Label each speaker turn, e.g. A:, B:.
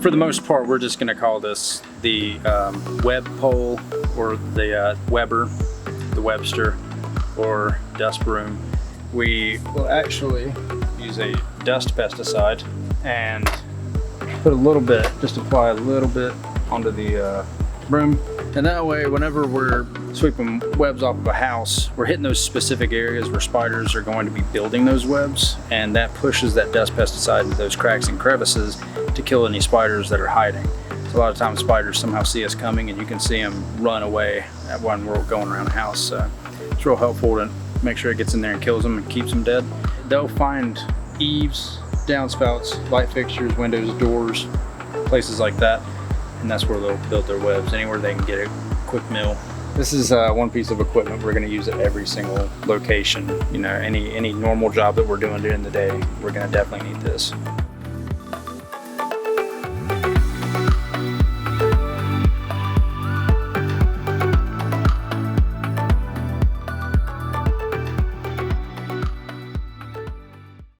A: for the most part, we're just gonna call this the web pole, or the Weber, the Webster, or dust broom. We will actually use a dust pesticide and put a little bit, just apply a little bit onto the broom. And that way, whenever we're sweeping webs off of a house, we're hitting those specific areas where spiders are going to be building those webs, and that pushes that dust pesticide into those cracks and crevices to kill any spiders that are hiding. So a lot of times spiders somehow see us coming, and you can see them run away when we're going around the house. So it's real helpful to make sure it gets in there and kills them and keeps them dead. They'll find eaves, downspouts, light fixtures, windows, doors, places like that, and that's where they'll build their webs, anywhere they can get a quick meal. This is one piece of equipment we're going to use at every single location. You know, any normal job that we're doing during the day, we're going to definitely need this.